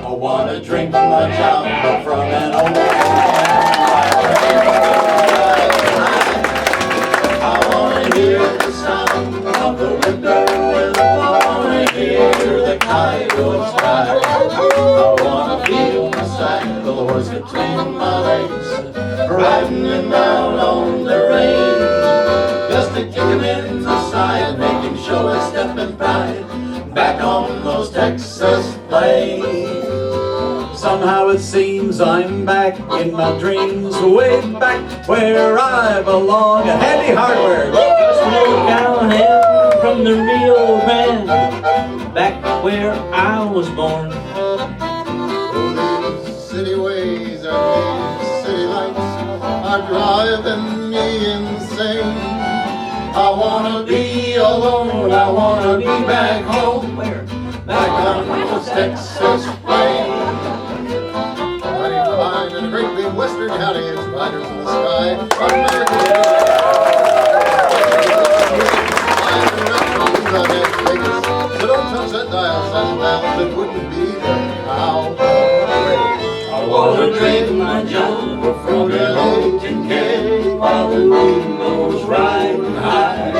I wanna drink my jamba from an old man. I wanna hear the sound of the whippoorwill. I wanna hear the coyotes cry. I wanna feel my saddle horse between my legs, riding him out on the range, just to kick him in the side, make him show his step and pride, back on those Texas plains. Somehow it seems I'm back in my dreams, way back where I belong. Handy Hardware. Slow down him from the Rio Grande, back where I was born. Oh, these city ways and these city lights are driving me insane. I wanna be alone, I wanna be back home, Where? back on those Texas plains. Riding fine in a great big western county, it's riders in the sky, American. So don't touch that dial, it wouldn't be the cowboy. I wanna drink my jumper from an old tin can while the moon goes riding high.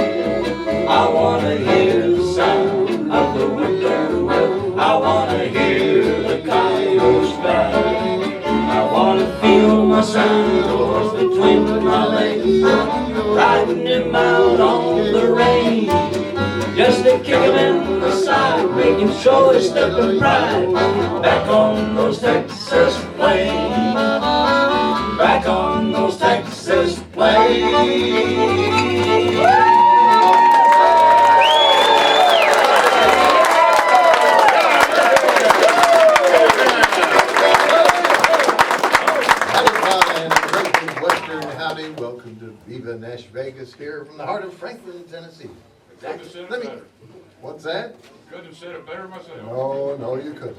I wanna hear the sound of the whippoorwill. I wanna hear the coyotes cry. I wanna feel my saddle horse between my legs, riding him out on the range, just to kick him in the side, make him show his step and pride, back on those Texas plains, back on those Texas plains. Welcome to Viva Nash Vegas here from the heart of Franklin, Tennessee. Couldn't have said it Let me, better. what's that? Couldn't have said it better myself. No, you couldn't.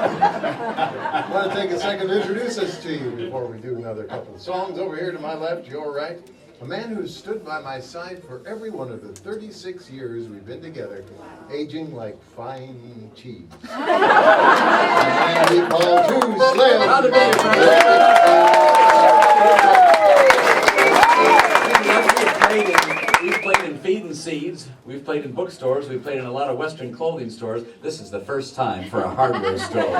I want to take a second to introduce us to you before we do another couple of songs. Over here to my left, your right, a man who's stood by my side for every one of the 36 years we've been together, aging like fine cheese. A man we call Drew Slade. Proud to be your friend. We've played in Feed and Seeds, we've played in bookstores, we've played in a lot of Western clothing stores. This is the first time for a hardware store.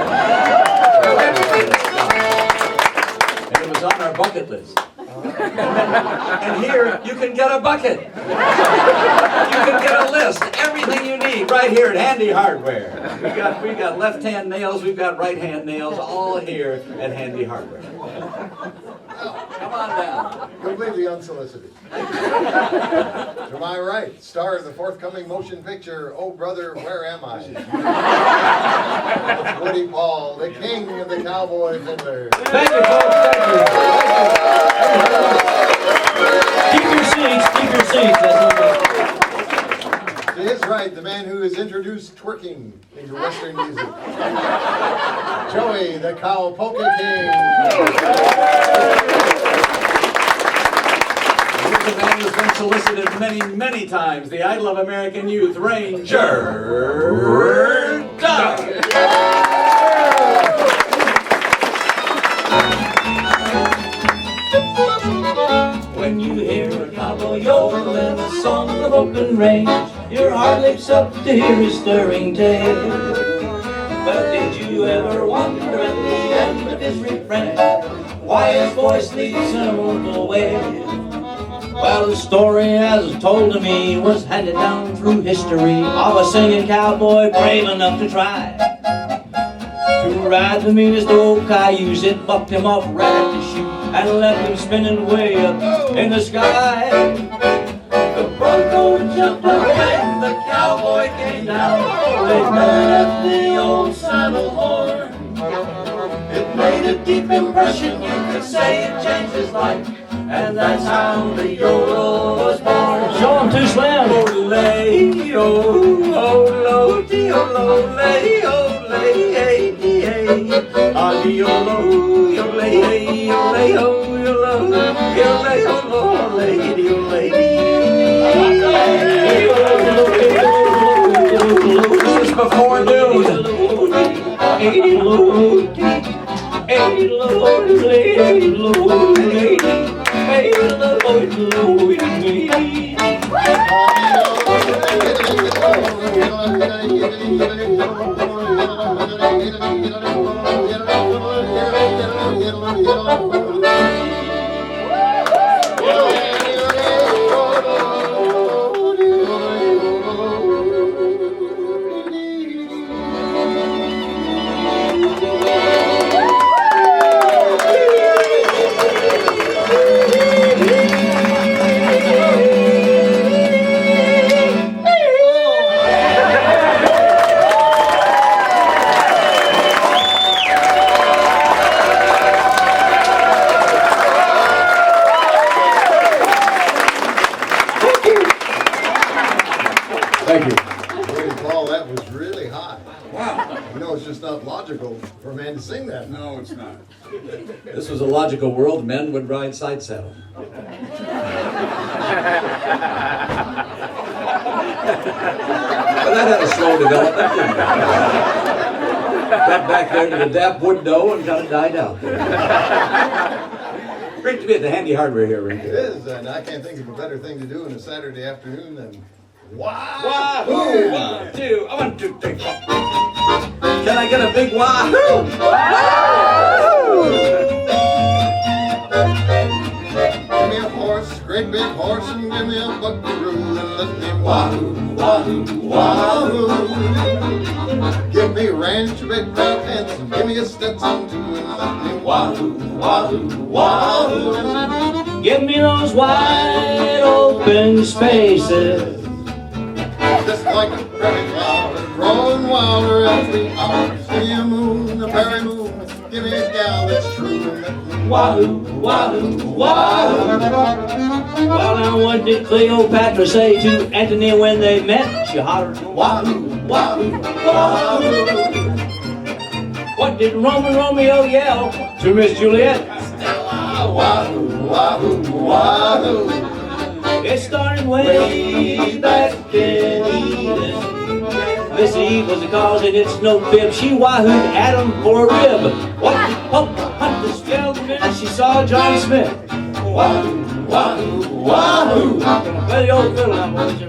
And it was on our bucket list. And here, you can get a bucket. You can get a list, everything you need right here at Handy Hardware. We've got left-hand nails, we've got right-hand nails, all here at Handy Hardware. Come on down. Completely unsolicited. To my right, star of the forthcoming motion picture, Oh Brother, Where Am I? Woody Paul, the king of the cowboy fiddler. Thank you, folks. Thank you. Keep your seats. Keep your seats. That's okay. To his right, the man who has introduced twerking into Western music, Joey, the cow polka king. Here's a man who's been solicited many, many times, the idol of American youth, Ranger Doug. When you hear a cowboy yodel in a song of open range, your heart leaps up to hear his stirring tale. But did you ever wonder at the end of his refrain why his voice leaves a mortal wail? Well, the story as told to me was handed down through history of a singing cowboy brave enough to try to ride the meanest old cayuse. It bucked him off right at the chute and left him spinning way up in the sky. The bronco jumped up and the cowboy came down. They met at the old saddle horn. It made a deep impression, you could say it changed his life, and that's how the yodel was born. Show him, Too Slim. Ole, oh, oh, lo, oh, lay, oh, lay, hey, hey. Adiolo, yo, lay, hey, yo, lay, oh, yo, lo, yo, lay, oh, lo, lay, yo, lay. before noon. Thank you. Hey, Paul, that was really high. Wow. You know, it's just not logical for a man to sing that. No, it's not. This was a logical world. Men would ride side saddle. But that had a slow development, didn't it? Got back there to the Dap wood dough and kind of died out there. Great to be at the Handy Hardware here, Rick. It is, and I can't think of a better thing to do on a Saturday afternoon than Wahoo! 1, 2, 1, 2, 3, 4. Can I get a big wahoo? Wahoo! Give me a horse, great big horse, and give me a buckaroo, and let me wahoo, wahoo, wahoo. Give me a ranch, a big brown fence, and give me a Stetson too, and let me wahoo, wahoo, wahoo. Give me those wide open spaces. Just like a prairie flower, growing wilder every hour. Give me a moon, a fairy moon, give me a gal that's true, and let me Wahoo, wahoo, wahoo. Well, now what did Cleopatra say to Antony when they met? She hollered, wahoo, wahoo, wahoo. What did Romeo yell to Miss Juliet? Stella, wahoo, wahoo, wahoo. It started way back in Eden. Miss Eve was the cause and it's no fib. She wahooed Adam for a rib. What the Pope hunt the scale the minute she saw John Smith. Wahoo, wahoo, wahoo. Play the old fiddle now, boys.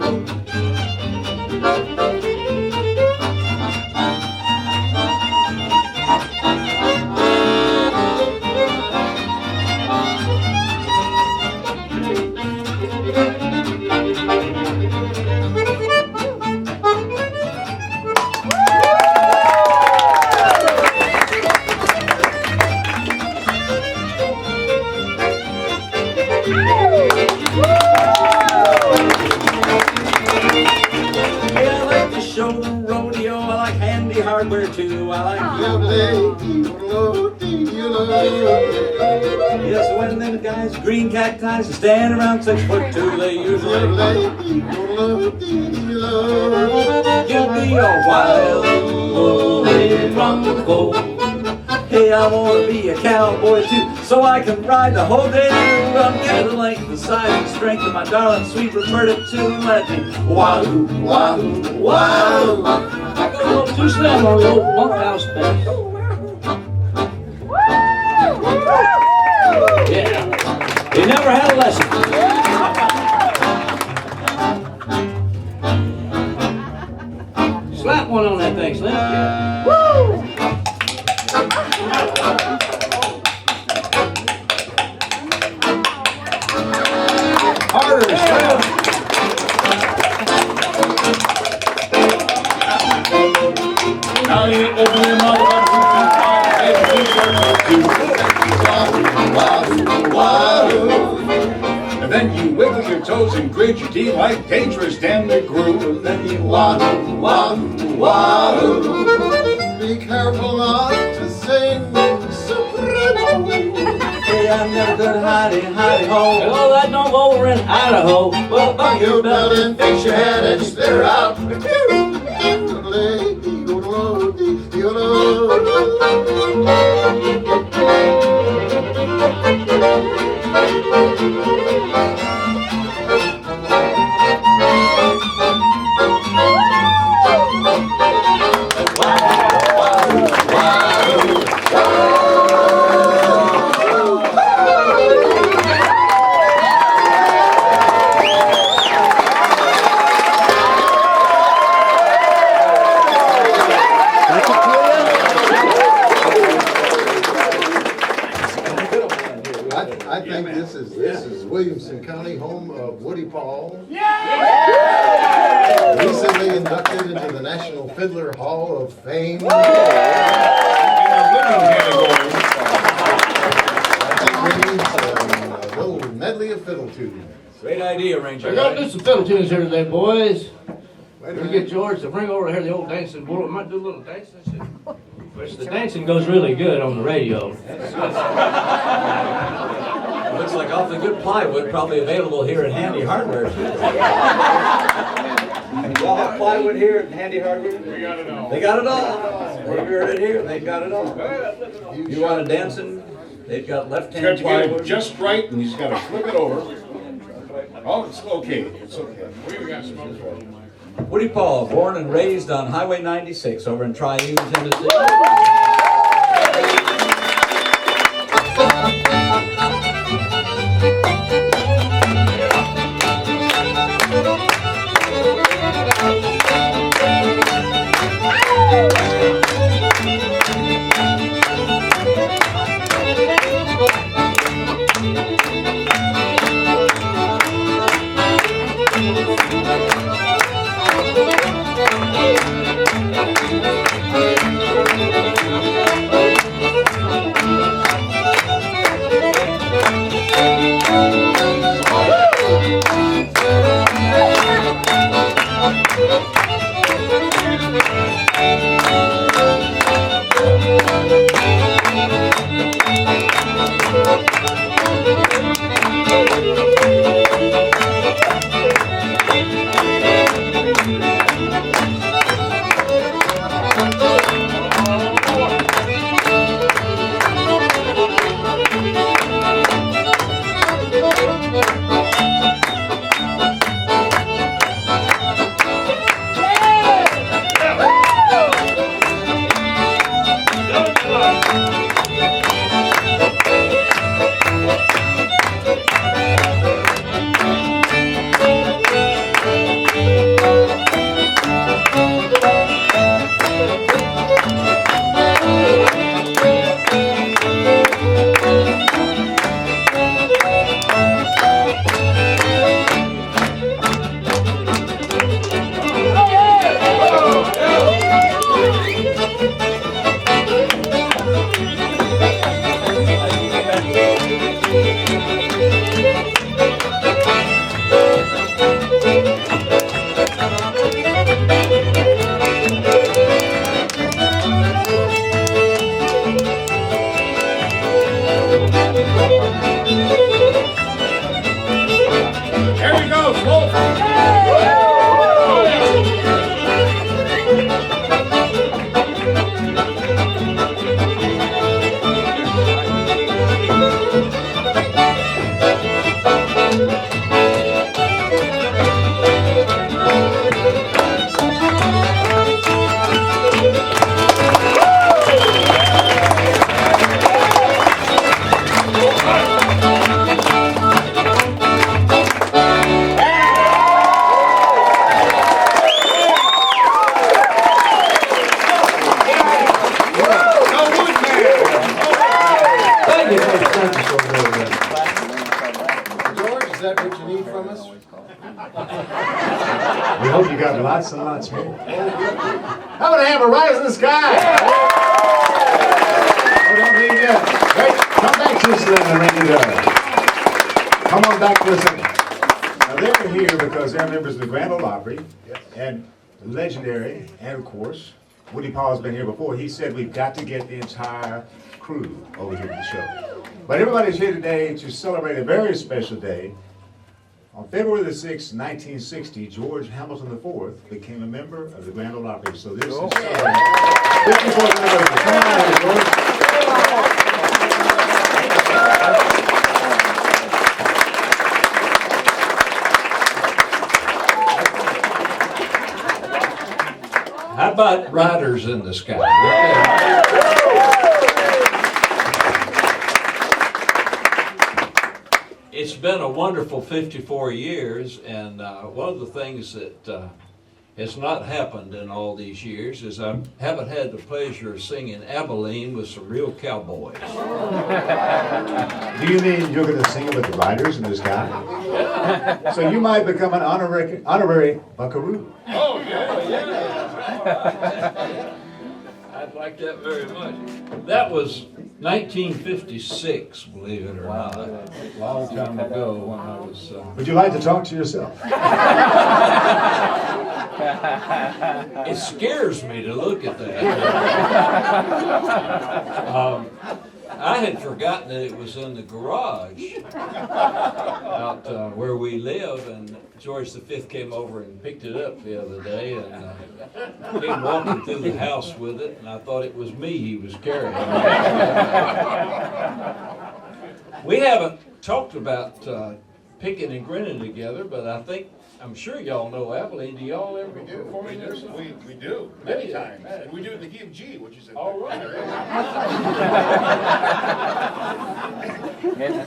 Hardware too, I like Yes, when them guys, green cacti, stand around 6'2", they usually give me a wild away from the cold. Hey, I wanna be a cowboy too, so I can ride the whole day through. I'm getting the length, the size, and strength of my darling sweet Roberta too. Let me wahoo, wahoo, wahoo. I go a little too slim on the old bunkhouse space. Yeah, he never had a lesson. Slap one on that thing, Slim. Yeah. Woo! Harder, Slim. Now you open your mouth and then you wiggle your toes and grit your teeth like dangerous damn the groove. And then you wahoo, wahoo, wahoo. be careful not to sing soprano. Hey, I'm never good hidey-ho. Well, that don't go over in Idaho. Well, bug your belt and fix your head and spit her out. Williamson County, home of Woody Paul. Recently inducted into the National Fiddler Hall of Fame. Brings a little medley of fiddle tunes. Great idea, Ranger. We're gonna do some fiddle tunes here today, boys. Wait a We minute. get George to bring over here the old dancing board. We might do a little dancing. Which the dancing goes really good on the radio. Looks like awfully good plywood, probably available here at Handy Hardware too. Y'all have plywood here at Handy Hardware? We got it all. They got it all. They heard it here. They got it all. You want a dancing? They've got Got left-hand to get it plywood. just right, and he's got to flip it over. Oh, it's okay, it's okay. We got smoke. Woody Paul, born and raised on Highway 96 over in Triune, Tennessee. Here we go, folks. Thank you, folks. Thank you so very much. George, is that what you need from us? We hope you got lots and lots more. How about a hammer rise in the sky? Oh, don't leave yet. Wait, come back to us then, Randy Dove. Come on back for a second. Now they're here because they're members of the Grand Ole Opry and legendary, and of course, Woody Paul's been here before. He said we've got to get the entire crew over here to the show. But everybody's here today to celebrate a very special day. On February the 6th, 1960, George Hamilton IV became a member of the Grand Ole Opry. So this is 54th anniversary. Come on over, George. How about Riders in the Sky? It's been a wonderful 54 years, and one of the things that has not happened in all these years is I haven't had the pleasure of singing Abilene with some real cowboys. Do you mean you're going to sing it with the Riders in the Sky? So you might become an honorary buckaroo. Oh, yeah. I'd like that very much. That was 1956, believe it or not. A long time ago when I was... Would you like to talk to yourself? It scares me to look at that. I had forgotten that it was in the garage out where we live, and George V came over and picked it up the other day, and came walking through the house with it, and I thought it was me he was carrying. We haven't talked about picking and grinning together, but I'm sure y'all know Abilene. Do y'all ever perform in there? We do, many times. And we do it in the key of G, which is a... All right.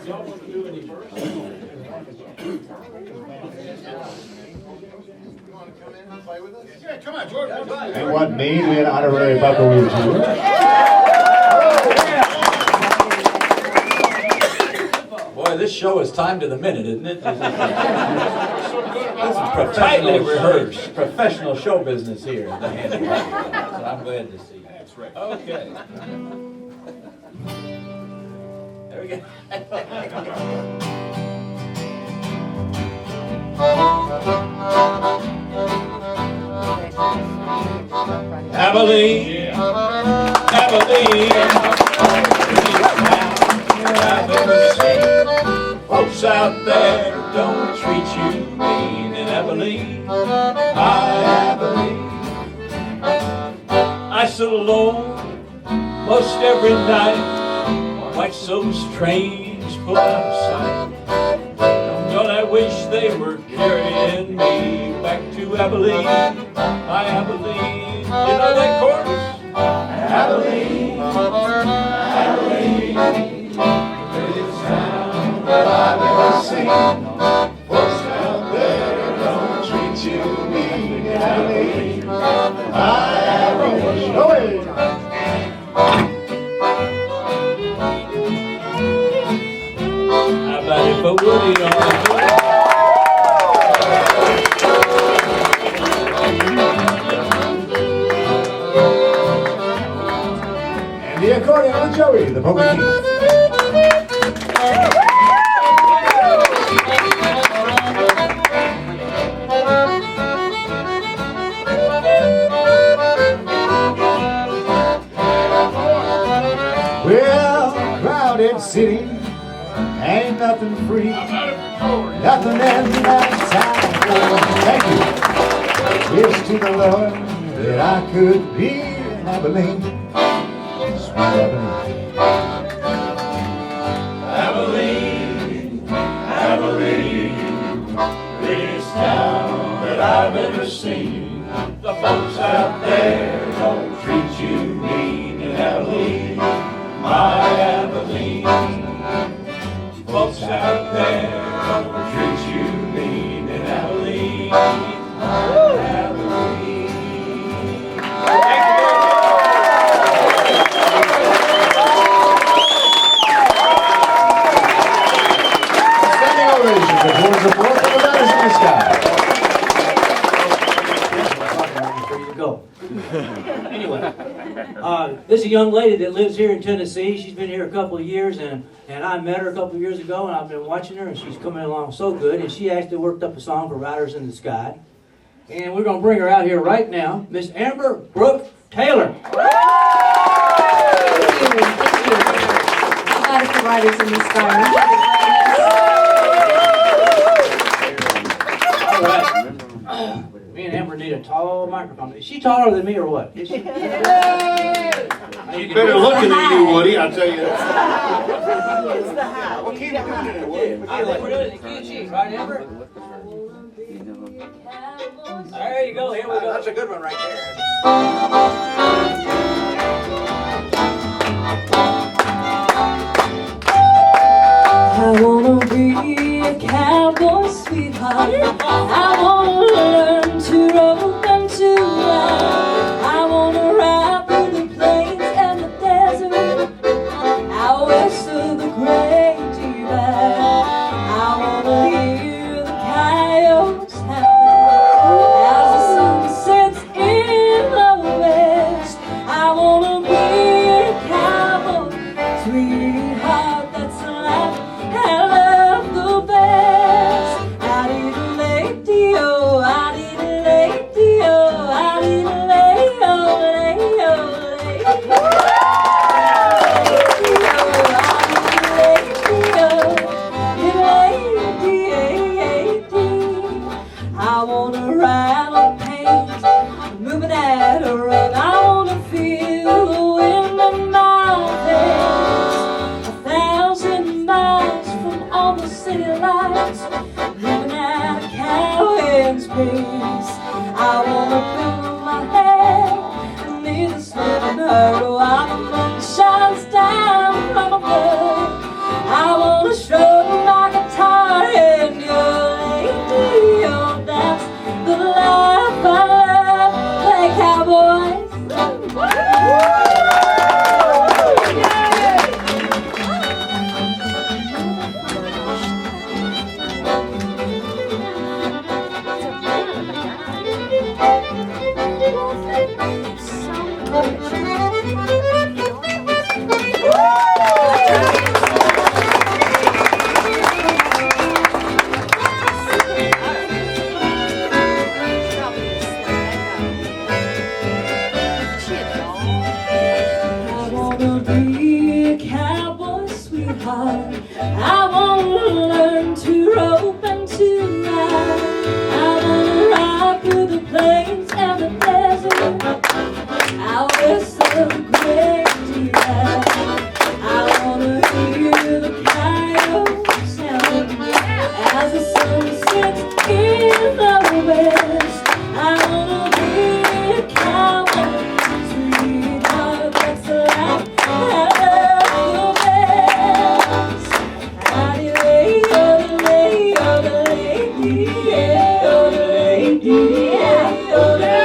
Y'all want to do any first? You want to come in and play with us? Yeah, come on, George. Come on. And what me to be an honorary buckaroo too? Boy, this show is timed to the minute, isn't it? This is Tightly rehearsed. professional show business here. So I'm glad to see you. That's right. Okay. There we go. Abilene, Abilene, I've ever seen. Folks out there don't treat you mean in Abilene, Abilene. I sit alone most every night, watch those trains pull out of sight. But I wish they were carrying me back to Abilene, my Abilene. You know that chorus? Abilene, Abilene, the prettiest town that I've ever seen. Folks out there don't treat you mean in Abilene, my Abilene. Go ahead. How about if a Woody on the And the accordion with Joey, the polka king. Well, crowded city, ain't nothing free, nothing in that town. Thank you. Wish to the Lord that I could be in Abilene, sweet Abilene. Abilene, Abilene, prettiest town that I've ever seen. The folks out there don't treat you mean in Abilene, my Abilene. Folks out there don't treat you mean in Abilene, my Abilene. Thank you very much. Standing ovations before support for the Riders in the Sky. Ready to go. Anyway, this is a young lady that lives here in Tennessee. She's been here a couple of years, and I met her a couple of years ago, and I've been watching her, and she's coming along so good. And she actually worked up a song for Riders in the Sky. And we're going to bring her out here right now, Miss Amber Brooke Taylor. Thank you. I'm glad it's the Riders in the Sky. All right. Me and Amber need a tall microphone. Is she taller than me or what? Is she? Better looking than you, Woody, I'll tell you. It's the hat. Well, keep doing it, Woody. We're doing it in key, right, Amber? There you go. Here we go. That's a good one right there. I wanna be a cowboy sweetheart. I wanna learn to rope and right or wrong. I wanna feel the wind in my veins, 1,000 miles from all the city lights, looking at a cowhand's pace. I wanna put my head beneath the slipping hurdle while the moon shines down from above. I wanna stroke my guitar and your lady, oh, that's the life I love. Play cowboys. I wanna be a cowboy, sweetheart. I wanna learn to rope and to ride. I wanna ride through the plains and the desert. I whistle a great delight. I wanna hear the coyote sound as the sun sets in the west. I wanna be a cowboy, sweetheart. That's the life that I love the best. Anyway, you're the lady, you're the lady, yeah, you're the lady, yeah, you're the lady.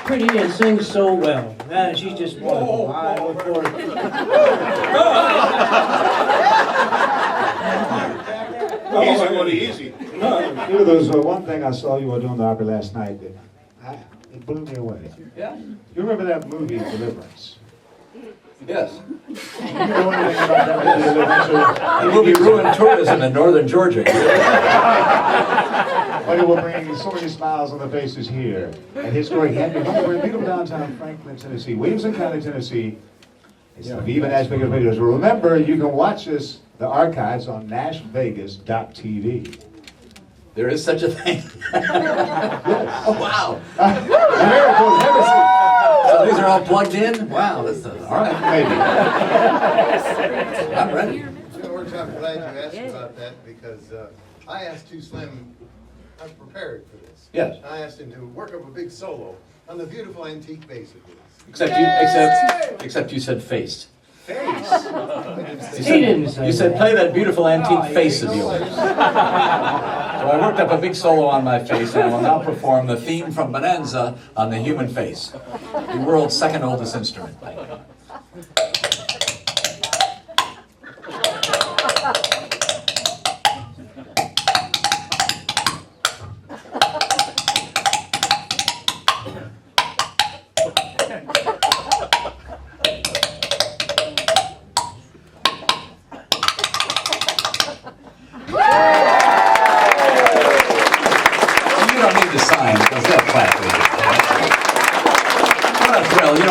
Pretty and sings so well. Man, she's just wonderful. I look forward to Easy, buddy, easy. You know, there was one thing I saw you were doing the opera last night that it blew me away. Yeah. You remember that movie, Deliverance? Yes. You know anything about that movie, Deliverance? The movie ruined tourism in northern Georgia. But it will bring so many smiles on the faces here. And his story, he had to remember, we're in beautiful downtown Franklin, Tennessee, Williamson County, Tennessee. It's the Viva Nash Vegas videos. Remember, you can watch this, the archives, on nashvegas.tv. There is such a thing. Yes. Oh, wow. Miracles never seen. So these are all plugged in? Wow, that's all right. Maybe. I'm ready. George, I'm glad you asked about that because I asked Too Slim, I'm prepared for this. Yes. I asked him to work up a big solo on the beautiful antique bass of his. Except you said face. Face! He didn't say You said that. play that beautiful antique face of yours. So I worked up a big solo on my face, and I will now perform the theme from Bonanza on the human face, the world's second oldest instrument.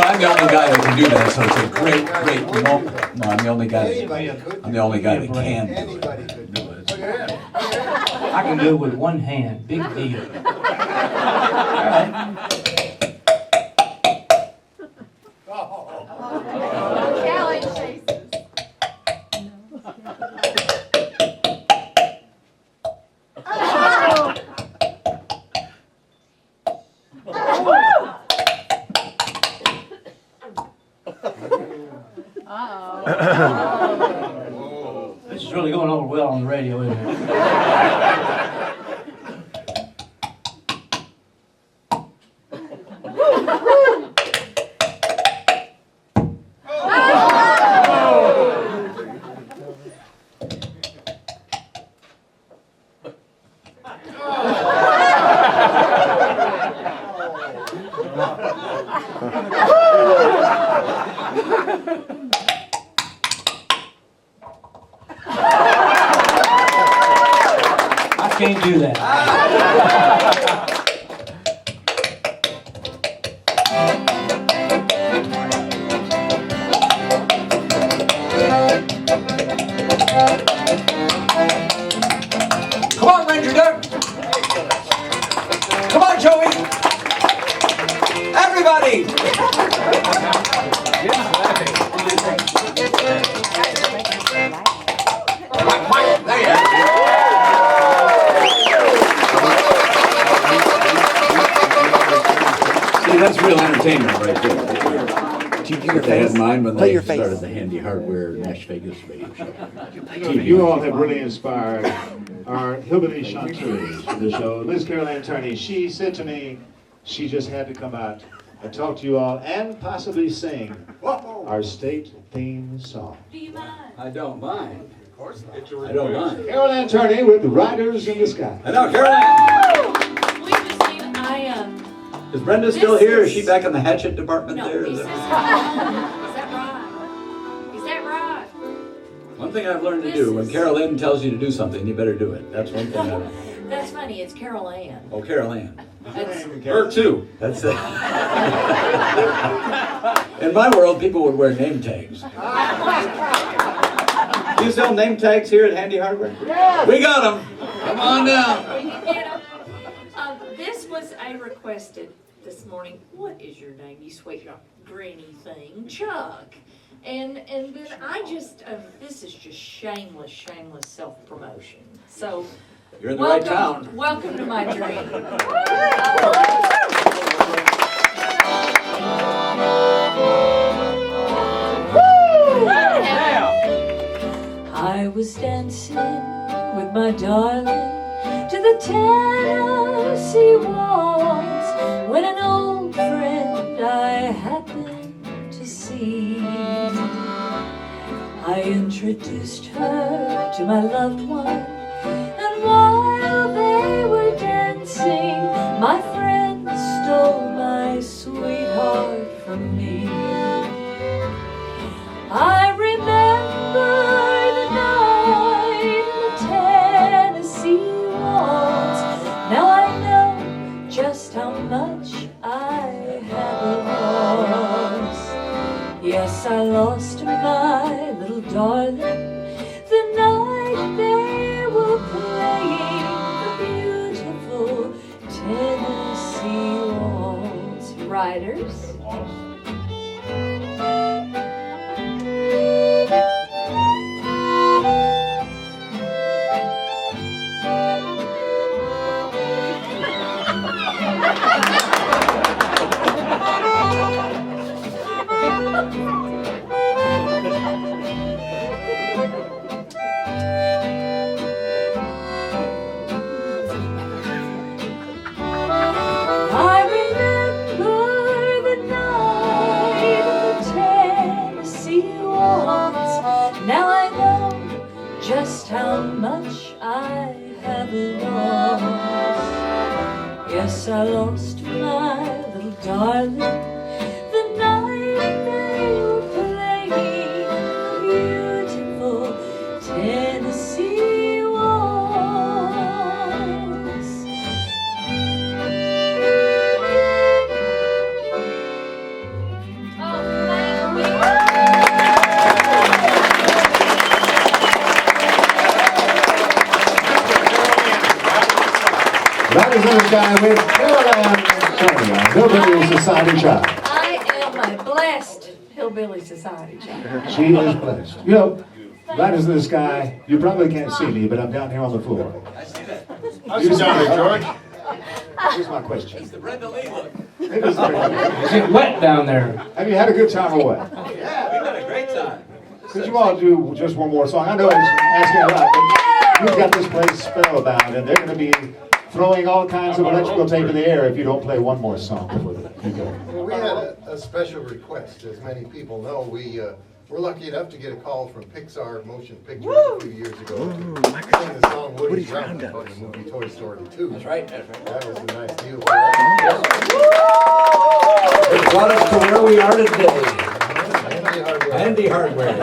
I'm the only guy that can do that, so it's a great moment. No, I'm the only guy. I'm the only guy that can do Anybody could do it. it. I can do it with one hand. Big deal. All right. This is really going over well on the radio, isn't it? can't do that. Come on, Ranger Doug. Come on, Joey. Everybody. There you See, that's real entertainment right there. They had mine when they started the Handy Hardware Nash Vegas radio show. You all have really inspired our hillbilly chanteurs for the show. Liz Carol Ann Turney, she said to me she just had to come out and talk to you all and possibly sing our state theme song. Do you mind? I don't mind. Of course not. I don't mind. Carol Ann Turney with the Riders in the Sky. I know, Caroline. We just need, Is Brenda still here? Is she back in the hatchet department no, there? is that right? Is that right? One thing I've learned to do, when Carol Ann tells you to do something, you better do it. That's one thing I've... That's funny, it's Carol Ann. Oh, Carol Ann. That's, Her too. That's it. In my world, people would wear name tags. Do you sell name tags here at Handy Hardware? Yeah. We got them. Come on down. we can get 'em. This was a requested this morning. What is your name, you sweet granny thing? Chuck. And then I just, this is just shameless self-promotion. So, You're in the right town. welcome to my dream. I was dancing with my darling to the Tennessee waltz when an old friend I happened to see. I introduced her to my loved one, and while they were dancing, my friend stole my sweetheart from me. I remember the night in the Tennessee waltz. Now I know just how much I have lost. Yes, I lost my little darling the night they were playing the beautiful Tennessee waltz. Riders. I remember the night of the Tennessee waltz. Now I know just how much I have lost. Yes, I lost my little darling the night they were playing the beautiful Tennessee waltz. Oh, thank you. Riders in the Sky with Carol Ann Turney, our Hillbilly Society child. I am a blessed Hillbilly Society child. She is blessed. You know, Riders in the Sky, you probably can't see me, but I'm down here on the floor. How's it sounding, George? Here's my question. It's the Brenda Lee look. It is very good. Is it wet down there? Have you had a good time or what? Yeah, we had a great time. Could you all do just one more song? I know I'm asking a lot, but you've got this place spellbound, and they're going to be throwing all kinds of electrical tape in the air if you don't play one more song before you go. Well, we had a special request. As many people know, we were lucky enough to get a call from Pixar Motion Pictures a few years ago to sing the song Woody's Roundup from the movie Toy Story 2. That's right. That was a nice deal for us. It brought us to where we are today. Handy Hardware. Handy Hardware.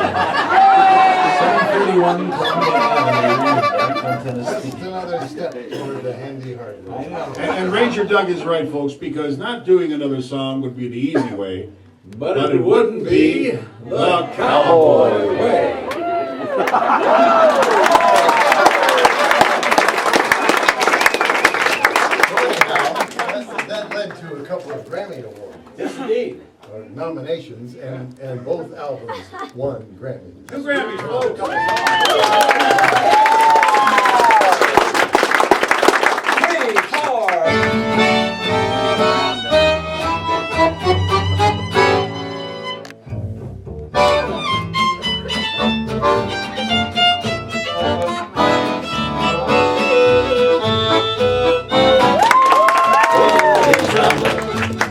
731 Columbia Avenue, Franklin, Just Tennessee. another step toward the Handy Hardware. And Ranger Doug is right, folks, because not doing another song would be the easy way. But it wouldn't be the cowboy way. That led to a couple of Grammy Awards, Yes, indeed. or nominations, and both albums won Grammys. Two Grammys, folks.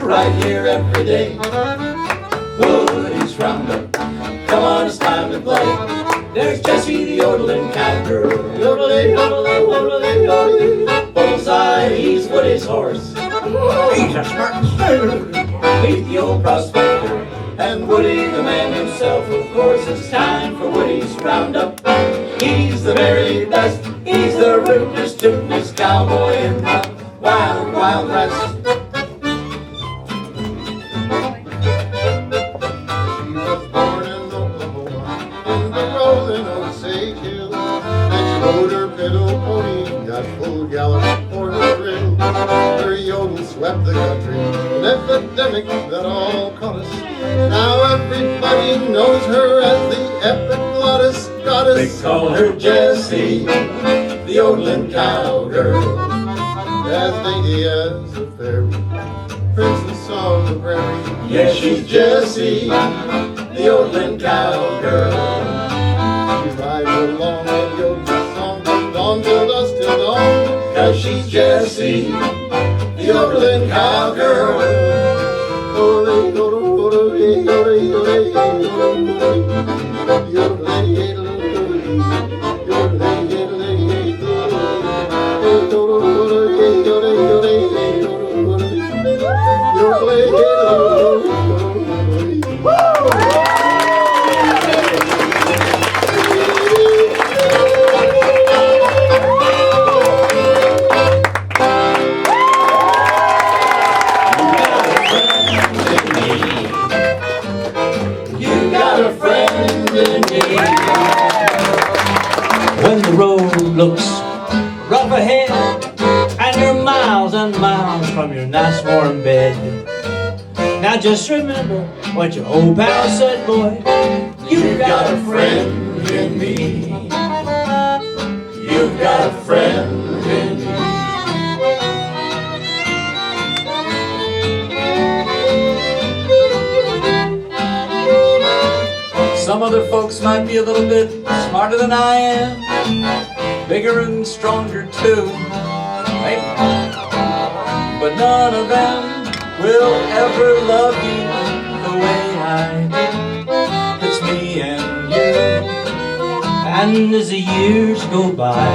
Right here every day. Woody's Roundup. Come on, it's time to play. There's Jessie the yodeling cowgirl. Yodeling, yodeling, yodeling, yodeling. Bullseye, he's Woody's horse. He's a smart sailor. Meet the old prospector. And Woody, the man himself, of course. It's time for Woody's Roundup. He's the very best. He's the rootinest, tootinest cowboy in the Wild, Wild West. He was born in Oklahoma, in the rolling Osage Hills. And she rode her little pony, got full gallop for her thrill. Her yodel swept the country, an epidemic that all caught us. Now everybody knows her as the epiglottis goddess. They call her Jessie, the yodeling cowgirl. As dainty as a fairy, princess of the prairie. Yes, she's Jessie, the yodeling cowgirl. She rides along and yodels a song from dawn till dusk till dawn. 'Cause she's Jessie, the yodeling cowgirl. Yodel, yodel, yodel, yodel, yodel, yodel, yodel, You got a friend in me. When the road looks rough ahead and you're miles and miles from your nice warm bed, now just remember what your old pal said, boy. You've got a friend in me. You've got a friend in me. Some other folks might be a little bit smarter than I am, bigger and stronger too, maybe. But none of them will ever love you the way I do. It's me and you. And as the years go by,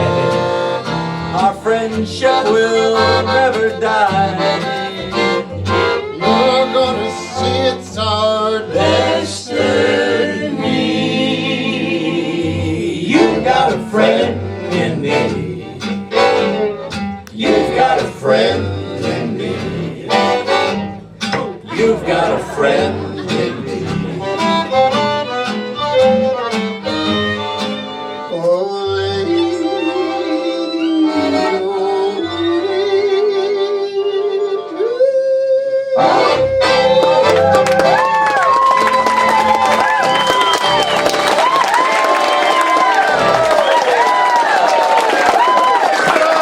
Our friendship will never die. you're gonna see it's our Destiny. You've got a friend in me. You've got a friend in me. You've got a friend in me. Oh, lady,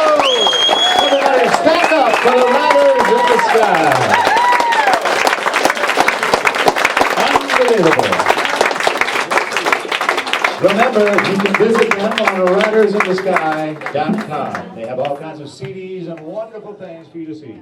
Everybody stand up for the Riders in the Sky. Unbelievable. Remember, you can visit them on ridersinthesky.com. They have all kinds of CDs and wonderful things for you to see.